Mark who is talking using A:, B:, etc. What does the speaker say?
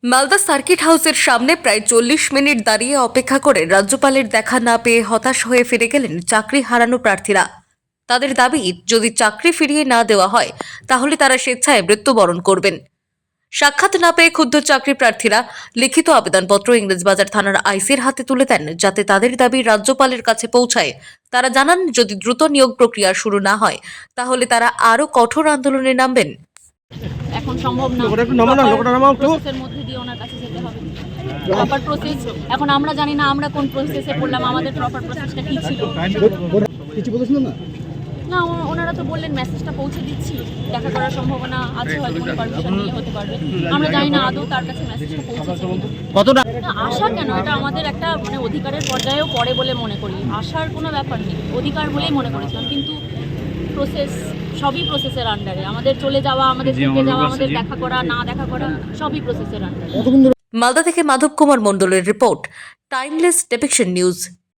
A: Malda circuit হাউসের সামনে প্রায় 40 মিনিট দাঁড়িয়ে অপেক্ষা করে রাজ্যপালের দেখা না পেয়ে হতাশ হয়ে ফিরে গেলেন চাকরি হারানো প্রার্থীরা। তাদের দাবি, যদি চাকরি ফিরিয়ে না দেওয়া হয় তাহলে তারা স্বেচ্ছায় মৃত্যুবরণ করবেন। সাক্ষাৎ না পেয়ে ক্ষুব্ধ চাকরি প্রার্থীরা লিখিত আবেদনপত্র ইংরেজবাজার থানার আইসির হাতে তুলে দেন, যাতে তাদের দাবি রাজ্যপালের কাছে পৌঁছায়। তারা জানান, যদি দ্রুত নিয়োগ প্রক্রিয়া শুরু না হয় তাহলে তারা আরও কঠোর আন্দোলনে নামবেন।
B: এখন সম্ভব না, প্রসেসের মধ্যে দিয়ে ওনার কাছে যেতে হবে। প্রপার প্রসেস এখন আমরা জানি না, আমরা কোন প্রসেসে পড়লাম, আমাদের প্রপার প্রসেসটা কি ছিল
C: কিছু বলেছিলেন না?
B: না। ওনারা তো বললেন মেসেজটা পৌঁছে দিচ্ছি, দেখা করার সম্ভাবনা আছে, হয়তো উনি পারমিশন নিয়ে হতে পারবে। আমরা জানি না আদৌ তার কাছে মেসেজটা পৌঁছেছে
C: কতটা
B: না। আশা কেন, এটা আমাদের একটা অধিকারের পর্যায়েও পড়ে বলে মনে করি। আশার কোনো ব্যাপার নেই, অধিকার বলেই মনে করেছিলাম। কিন্তু প্রসেস সবই প্রসেসের আন্ডারে। আমাদের চলে যাওয়া, আমাদের থেকে যাওয়া, আমাদের দেখা করা না দেখা করা সবই প্রসেসের আন্ডারে।
A: মালদা থেকে মাধব কুমার মণ্ডলের রিপোর্ট, টাইমলেস ডেপিকশন নিউজ।